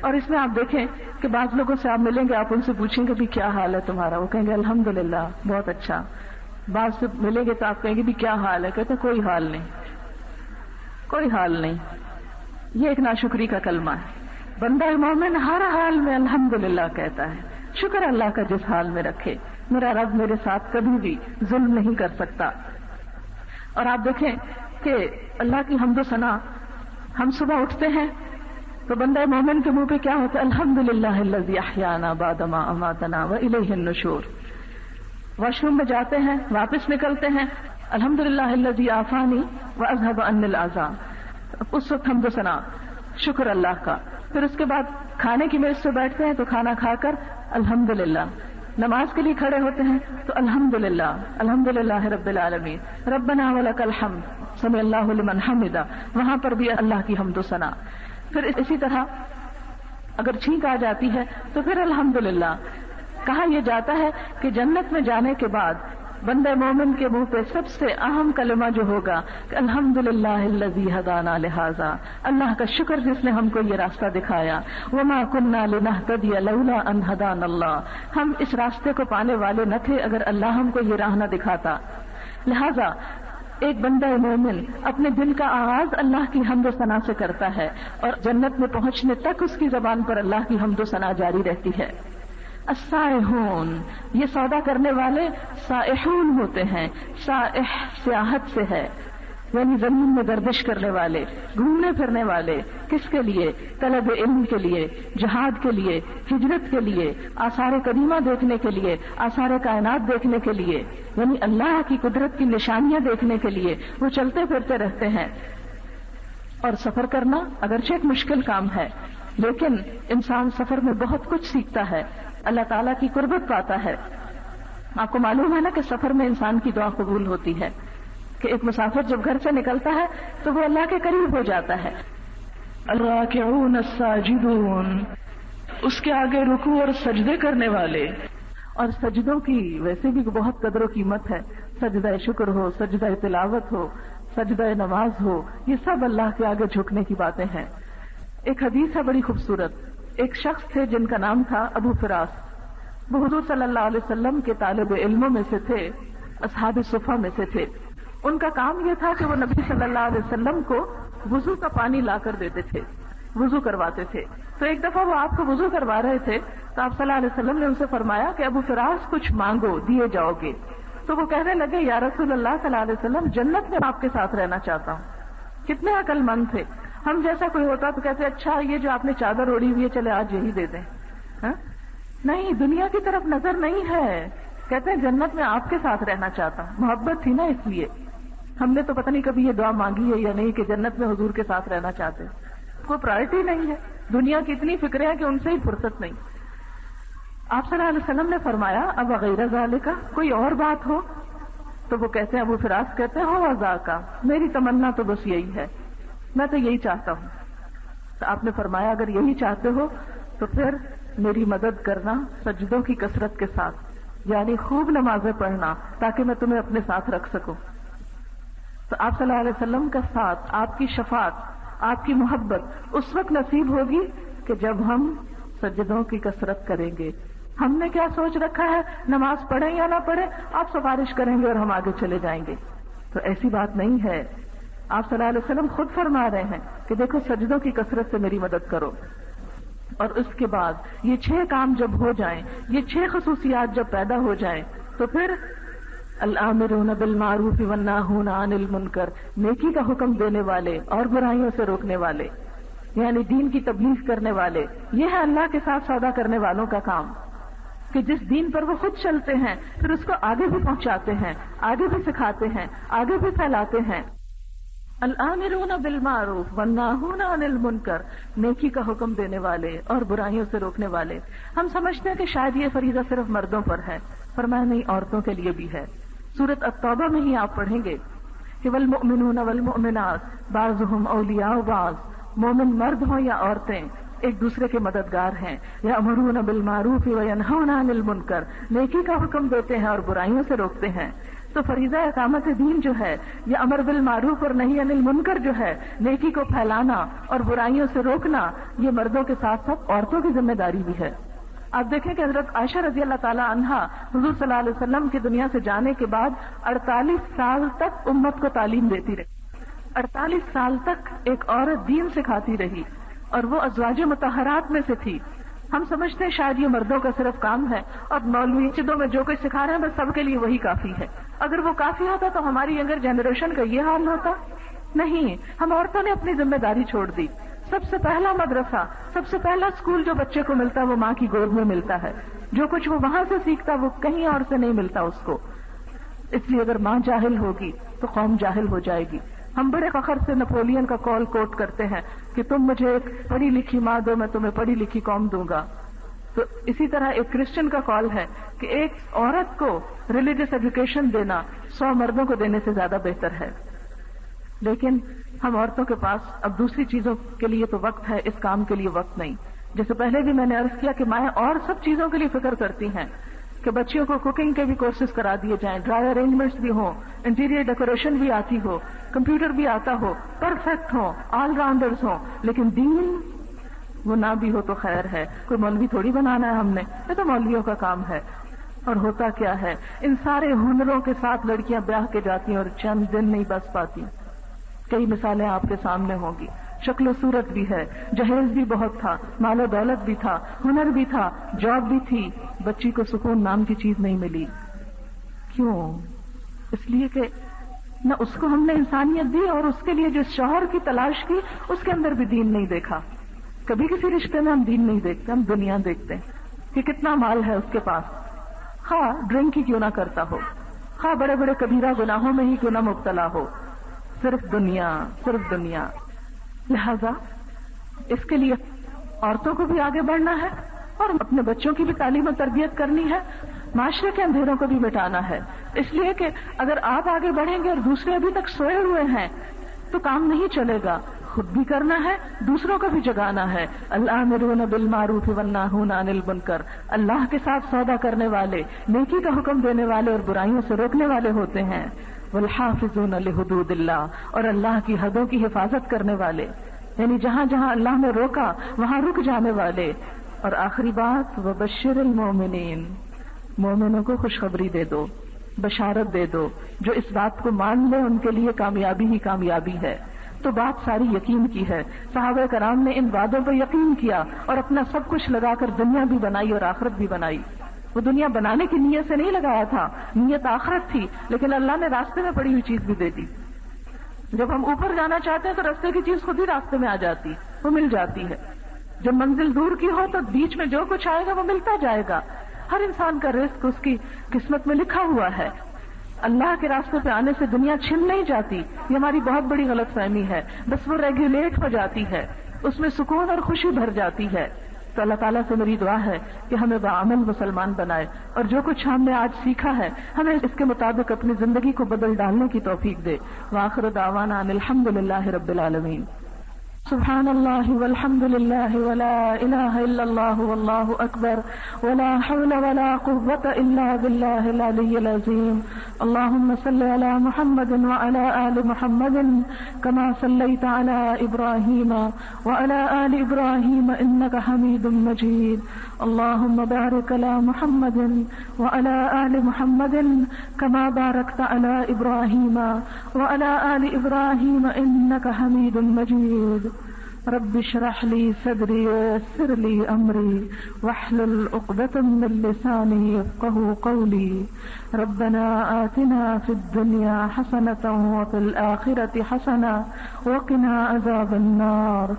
اور اس میں آپ دیکھیں کہ بعض لوگوں سے آپ ملیں گے، آپ ان سے پوچھیں گے بھی کیا حال ہے تمہارا، وہ کہیں گے الحمدللہ بہت اچھا. بعض سے ملیں گے تو آپ کہیں گے بھی کیا حال ہے، کہتے کوئی حال نہیں، کوئی حال نہیں. یہ ایک ناشکری کا کلمہ ہے. بندہ مومن ہر حال میں الحمدللہ کہتا ہے، شکر اللہ کا جس حال میں رکھے، میرا رب میرے ساتھ کبھی بھی ظلم نہیں کر سکتا. اور آپ دیکھیں کہ اللہ کی حمد و ثنا، ہم صبح اٹھتے ہیں تو بندہ مومن کے منہ پہ کیا ہوتا ہے؟ الحمدللہ الذی احیانا بعد ما اماتنا والیہ النشور. واش روم میں جاتے ہیں، واپس نکلتے ہیں، الحمدللہ الذی عافانی واذهب عني الاذى. اس وقت حمد و ثنا، شکر اللہ کا. پھر اس کے بعد کھانے کی میز سے بیٹھتے ہیں تو کھانا کھا کر الحمدللہ. نماز کے لیے کھڑے ہوتے ہیں تو الحمدللہ، الحمدللہ رب العالمین، ربنا ولک الحمد، سمع اللہ لمن حمدہ، وہاں پر بھی اللہ کی حمد و ثنا. پھر اسی طرح اگر چھینک آ جاتی ہے تو پھر الحمدللہ. کہا یہ جاتا ہے کہ جنت میں جانے کے بعد بندہ مومن کے منہ پہ سب سے اہم کلمہ جو ہوگا کہ الحمدللہ الذی ہدانا لہذا، اللہ کا شکر جس نے ہم کو یہ راستہ دکھایا. وما کننا لنہتدی لولا ان ہدانا اللہ، ہم اس راستے کو پانے والے نہ تھے اگر اللہ ہم کو یہ راہ نہ دکھاتا. لہذا ایک بندہ مومن اپنے دل کا آغاز اللہ کی حمد و ثنا سے کرتا ہے اور جنت میں پہنچنے تک اس کی زبان پر اللہ کی حمد و ثنا جاری رہتی ہے. السائحون، یہ سودا کرنے والے سائحون ہوتے ہیں. سائح سیاحت سے ہے، یعنی زمین میں گردش کرنے والے، گھومنے پھرنے والے. کس کے لیے؟ طلب علم کے لیے، جہاد کے لیے، ہجرت کے لیے، آثار قدیمہ دیکھنے کے لیے، آثار کائنات دیکھنے کے لیے، یعنی اللہ کی قدرت کی نشانیاں دیکھنے کے لیے وہ چلتے پھرتے رہتے ہیں. اور سفر کرنا اگرچہ ایک مشکل کام ہے، لیکن انسان سفر میں بہت کچھ سیکھتا ہے، اللہ تعالیٰ کی قربت پاتا ہے. آپ کو معلوم ہے نا کہ سفر میں انسان کی دعا قبول ہوتی ہے، کہ ایک مسافر جب گھر سے نکلتا ہے تو وہ اللہ کے قریب ہو جاتا ہے. الراکعون الساجدون، اس کے آگے رکوع اور سجدے کرنے والے. اور سجدوں کی ویسے بھی بہت قدر و قیمت ہے. سجدہ شکر ہو، سجدہ تلاوت ہو، سجدہ نماز ہو، یہ سب اللہ کے آگے جھکنے کی باتیں ہیں. ایک حدیث ہے بڑی خوبصورت. ایک شخص تھے جن کا نام تھا ابو فراس. وہ حضور صلی اللہ علیہ وسلم کے طالب علموں میں سے تھے، اصحاب صفہ میں سے تھے. ان کا کام یہ تھا کہ وہ نبی صلی اللہ علیہ وسلم کو وضو کا پانی لا کر دیتے تھے. وضو کرواتے تھے. تو ایک دفعہ وہ آپ کو وضو کروا رہے تھے تو آپ صلی اللہ علیہ وسلم نے ان سے فرمایا کہ ابو فراس کچھ مانگو دیے جاؤ گے. تو وہ کہنے لگے یا رسول اللہ صلی اللہ علیہ وسلم جنت میں آپ کے ساتھ رہنا چاہتا ہوں. کتنے عقل مند تھے. ہم جیسا کوئی ہوتا تو کہتے اچھا یہ جو آپ نے چادر اوڑھی ہوئی ہے چلے آج یہی دے دیں. نہیں, دنیا کی طرف نظر نہیں ہے. کہتے ہیں جنت میں آپ کے ساتھ رہنا چاہتا ہوں. محبت تھی نا اس لیے. ہم نے تو پتہ نہیں کبھی یہ دعا مانگی ہے یا نہیں کہ جنت میں حضور کے ساتھ رہنا چاہتے ہیں. کوئی پرائرٹی نہیں ہے. دنیا کی اتنی فکریں ہیں کہ ان سے ہی فرصت نہیں. آپ صلی اللہ علیہ وسلم نے فرمایا اب غیر ذالک کوئی اور بات ہو؟ تو وہ کہتے ہیں ابو فراس کہتے ہیں ہو ذاکا, میری تمنا تو بس یہی ہے, میں تو یہی چاہتا ہوں. تو آپ نے فرمایا اگر یہی چاہتے ہو تو پھر میری مدد کرنا سجدوں کی کثرت کے ساتھ, یعنی خوب نمازیں پڑھنا تاکہ میں تمہیں اپنے ساتھ رکھ سکوں. تو آپ صلی اللہ علیہ وسلم کا ساتھ, آپ کی شفاعت, آپ کی محبت اس وقت نصیب ہوگی کہ جب ہم سجدوں کی کثرت کریں گے. ہم نے کیا سوچ رکھا ہے, نماز پڑھیں یا نہ پڑھیں آپ سفارش کریں گے اور ہم آگے چلے جائیں گے. تو ایسی بات نہیں ہے. آپ صلی اللہ علیہ وسلم خود فرما رہے ہیں کہ دیکھو سجدوں کی کثرت سے میری مدد کرو. اور اس کے بعد یہ 6 کام جب ہو جائیں, یہ 6 خصوصیات جب پیدا ہو جائیں تو پھر الآمرون بالمعروف والناہون عن المنکر, نیکی کا حکم دینے والے اور برائیوں سے روکنے والے, یعنی دین کی تبلیغ کرنے والے. یہ ہے اللہ کے ساتھ سودا کرنے والوں کا کام کہ جس دین پر وہ خود چلتے ہیں پھر اس کو آگے بھی پہنچاتے ہیں, آگے بھی سکھاتے ہیں, آگے بھی پھیلاتے ہیں. الآمرون بالمعروف والناہون عن المنکر, نیکی کا حکم دینے والے اور برائیوں سے روکنے والے. ہم سمجھتے ہیں کہ شاید یہ فریضہ صرف مردوں پر ہے, فرمایا نہیں, عورتوں کے لیے بھی ہے. سورۃ التوبہ میں ہی آپ پڑھیں گے کہ والمؤمنون والمؤمنات بعضهم اولیاء بعض, مومن مرد ہوں یا عورتیں ایک دوسرے کے مددگار ہیں. یأمرون بالمعروف وینہون عن المنکر, نیکی کا حکم دیتے ہیں اور برائیوں سے روکتے ہیں. تو فریضہ اقامت دین جو ہے یہ امر بالمعروف اور نہی عن المنکر جو ہے, نیکی کو پھیلانا اور برائیوں سے روکنا, یہ مردوں کے ساتھ ساتھ عورتوں کی ذمہ داری بھی ہے. آپ دیکھیں کہ حضرت عائشہ رضی اللہ تعالی عنہا حضور صلی اللہ علیہ وسلم کی دنیا سے جانے کے بعد 48 سال تک امت کو تعلیم دیتی رہی. 48 سال تک ایک عورت دین سکھاتی رہی اور وہ ازواج مطہرات میں سے تھی. ہم سمجھتے ہیں شاید یہ مردوں کا صرف کام ہے اور مولوی مسجدوں میں جو کچھ سکھا رہے ہیں بس سب کے لیے وہی کافی ہے. اگر وہ کافی ہوتا تو ہماری ینگر جنریشن کا یہ حال ہوتا نہیں. ہم عورتوں نے اپنی ذمہ داری چھوڑ دی. سب سے پہلا مدرسہ, سب سے پہلا اسکول جو بچے کو ملتا ہے وہ ماں کی گود میں ملتا ہے. جو کچھ وہ وہاں سے سیکھتا وہ کہیں اور سے نہیں ملتا اس کو. اس لیے اگر ماں جاہل ہوگی تو قوم جاہل ہو جائے گی. ہم بڑے فخر سے نپولین کا کال کوٹ کرتے ہیں کہ تم مجھے ایک پڑھی لکھی ماں دو, میں تمہیں پڑھی لکھی قوم دوں گا. تو اسی طرح ایک کرسچن کا کال ہے کہ ایک عورت کو ریلیجس ایجوکیشن دینا 100 مردوں کو دینے سے زیادہ بہتر ہے. لیکن ہم عورتوں کے پاس اب دوسری چیزوں کے لیے تو وقت ہے, اس کام کے لیے وقت نہیں. جیسے پہلے بھی میں نے عرض کیا کہ مائیں اور سب چیزوں کے لیے فکر کرتی ہیں کہ بچیوں کو کوکنگ کے بھی کورسز کرا دیے جائیں, ڈرائی ارینجمنٹس بھی ہوں, انٹیریئر ڈیکوریشن بھی آتی ہو, کمپیوٹر بھی آتا ہو, پرفیکٹ ہوں, آل راؤنڈرز ہوں. لیکن دین وہ نہ بھی ہو تو خیر ہے. کوئی مولوی تھوڑی بنانا ہے ہم نے, یہ تو مولویوں کا کام ہے. اور ہوتا کیا ہے, ان سارے ہنروں کے ساتھ لڑکیاں بیاہ کے جاتی ہیں اور چند دن نہیں بس پاتی. کئی مثالیں آپ کے سامنے ہوں گی. شکل و صورت بھی ہے, جہیز بھی بہت تھا, مال و دولت بھی تھا, ہنر بھی تھا, جاب بھی تھی, بچی کو سکون نام کی چیز نہیں ملی. کیوں؟ اس لیے کہ نہ اس کو ہم نے انسانیت دی اور اس کے لیے جس شوہر کی تلاش کی اس کے اندر بھی دین نہیں دیکھا. کبھی کسی رشتے میں ہم دین نہیں دیکھتے, ہم دنیا دیکھتے ہیں کہ کتنا مال ہے اس کے پاس, خواہ ڈرنک ہی کیوں نہ کرتا ہو, خواہ بڑے بڑے کبیرہ گناہوں میں ہی کیوں نہ مبتلا ہو, صرف دنیا, صرف دنیا. لہذا اس کے لیے عورتوں کو بھی آگے بڑھنا ہے اور اپنے بچوں کی بھی تعلیم و تربیت کرنی ہے, معاشرے کے اندھیروں کو بھی مٹانا ہے. اس لیے کہ اگر آپ آگے بڑھیں گے اور دوسرے ابھی تک سوئے ہوئے ہیں تو کام نہیں چلے گا. خود بھی کرنا ہے, دوسروں کو بھی جگانا ہے. الآمرون بالمعروف والناہون عن المنکر, اللہ کے ساتھ سودا کرنے والے, نیکی کا حکم دینے والے اور برائیوں سے روکنے والے ہوتے ہیں. والحافظون لحدود اللہ, اور اللہ کی حدوں کی حفاظت کرنے والے, یعنی جہاں جہاں اللہ نے روکا وہاں رک جانے والے. اور آخری بات, وبشر المؤمنین, مومنوں کو خوشخبری دے دو, بشارت دے دو, جو اس بات کو مان لے ان کے لیے کامیابی ہی کامیابی ہے. تو بات ساری یقین کی ہے. صحابہ کرام نے ان وعدوں پر یقین کیا اور اپنا سب کچھ لگا کر دنیا بھی بنائی اور آخرت بھی بنائی. وہ دنیا بنانے کی نیت سے نہیں لگایا تھا، نیت آخرت تھی، لیکن اللہ نے راستے میں پڑی ہوئی چیز بھی دے دی. جب ہم اوپر جانا چاہتے ہیں تو راستے کی چیز خود ہی راستے میں آ جاتی، وہ مل جاتی ہے. جب منزل دور کی ہو تو بیچ میں جو کچھ آئے گا وہ ملتا جائے گا. ہر انسان کا رزق اس کی قسمت میں لکھا ہوا ہے. اللہ کے راستے پہ آنے سے دنیا چھن نہیں جاتی، یہ ہماری بہت بڑی غلط فہمی ہے. بس وہ ریگولیٹ ہو جاتی ہے، اس میں سکون اور خوشی بھر جاتی ہے. تو اللہ تعالیٰ سے میری دعا ہے کہ ہمیں بعمل مسلمان بنائے، اور جو کچھ ہم نے آج سیکھا ہے ہمیں اس کے مطابق اپنی زندگی کو بدل ڈالنے کی توفیق دے. وآخر دعوانا ان الحمد للہ رب العالمین. سبحان اللہ والحمد للہ ولا الہ الا اللہ واللہ اکبر ولا حول ولا قوة الا باللہ العلی العظیم. اللہم صل علی محمد وعلى آل محمد كما صلیت علی ابراہیم وعلى آل ابراہیم انک حمید مجید. اللہم بارک علی محمد وعلى آل محمد كما بارکت علی ابراہیم وعلى آل ابراہیم انک حمید مجید. رب اشرح لي صدري ويسر لي أمري واحلل عقدة من لساني يفقهوا قولي. ربنا آتنا في الدنيا حسنة وفي الآخرة حسنة وقنا عذاب النار.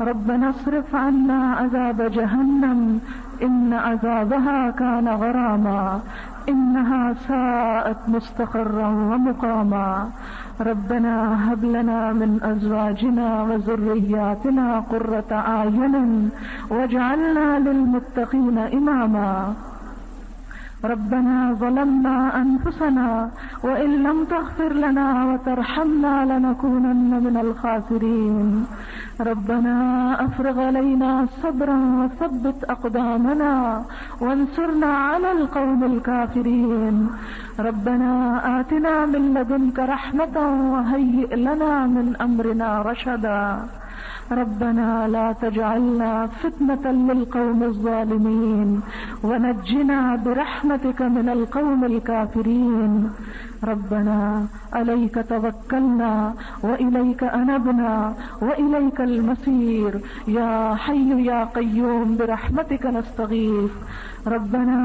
ربنا اصرف عنا عذاب جهنم إن عذابها كان غراما إنها ساءت مستقرا ومقاما. ربنا هب لنا من أزواجنا وذرياتنا قرة أعين واجعلنا للمتقين إماما. ربنا ظلمنا أنفسنا وإن لم تغفر لنا وترحمنا لنكونن من الخاسرين. ربنا أفرغ علينا صبرا وثبت أقدامنا وانصرنا على القوم الكافرين. ربنا آتنا من لدنك رحمة وهيئ لنا من أمرنا رشدا. ربنا لا تجعلنا فتنة للقوم الظالمين ونجنا برحمتك من القوم الكافرين. ربنا عليك توكلنا وإليك أنبنا وإليك المصير. يا حي يا قيوم برحمتك نستغيث. ربنا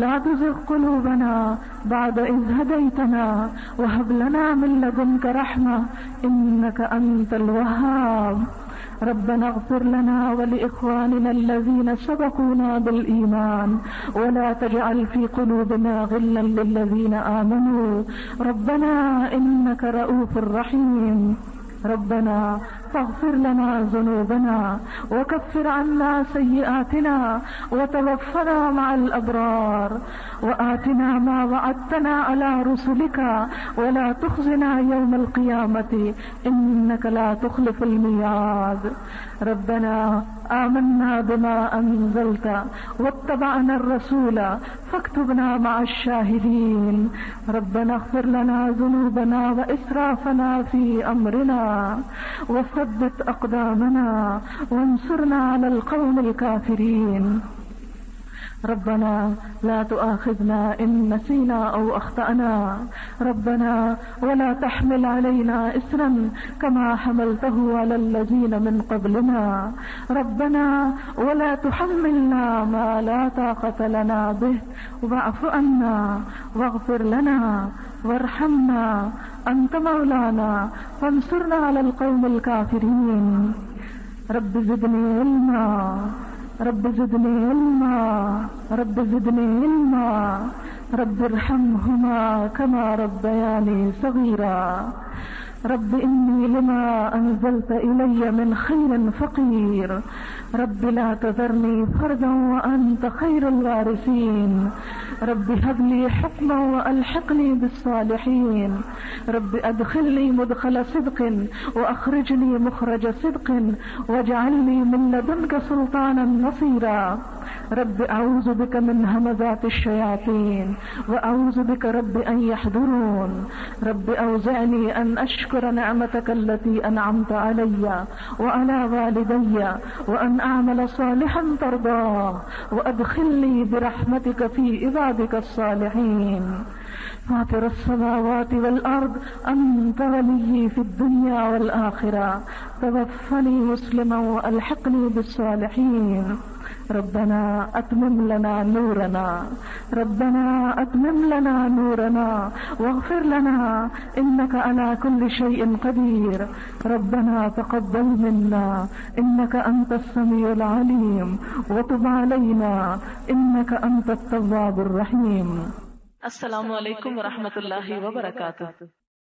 لا تزغ قلوبنا بعد إذ هديتنا وهب لنا من لدنك رحمة إنك أنت الوهاب. ربنا اغفر لنا ولإخواننا الذين سبقونا بالإيمان ولا تجعل في قلوبنا غلا للذين آمنوا ربنا إنك رؤوف رحيم. ربنا فاغفر لنا ذنوبنا وكفر عنا سيئاتنا وتوفنا مع الأبرار وآتنا ما وعدتنا على رسلك ولا تخزنا يوم القيامة إنك لا تخلف الميعاد. ربنا آمنا بما أنزلت واتبعنا الرسول فاكتبنا مع الشاهدين. ربنا اغفر لنا ذنوبنا وإسرافنا في أمرنا وثبت أقدامنا وانصرنا على القوم الكافرين. ربنا لا تؤاخذنا إن نسينا أو أخطأنا. ربنا ولا تحمل علينا إسرا كما حملته على الذين من قبلنا. ربنا ولا تحملنا ما لا طاقة لنا به واعف عنا واغفر لنا وارحمنا أنت مولانا فانصرنا على القوم الكافرين. رب زدني علما رب زدني علما رب زدني علما رب ارحمهما كما ربياني صغيرا. رب إني لما أنزلت إلي من خير فقير. رب لا تذرني فردا وأنت خير الوارثين. رب هب لي حكما وألحقني بالصالحين. رب أدخلني مدخل صدق وأخرجني مخرج صدق واجعلني من لدنك سلطانا نصيرا. رب أعوذ بك من همزات الشياطين وأعوذ بك رب أن يحضرون رب أوزعني أن أشكر نعمتك التي أنعمت علي وعلى والدي وأن أعمل صالحا ترضاه وأدخلني برحمتك في عبادك الصالحين فاطر السماوات والأرض أنت ولي في الدنيا والآخرة توفني مسلما وألحقني بالصالحين ربنا أتمم لنا نورنا ربنا أتمم لنا نورنا واغفر لنا إنك على كل شيء قدير ربنا تقبل منا إنك أنت السميع العليم وتب علينا إنك أنت التواب الرحيم. السلام علیکم ورحمۃ اللہ وبرکاتہ.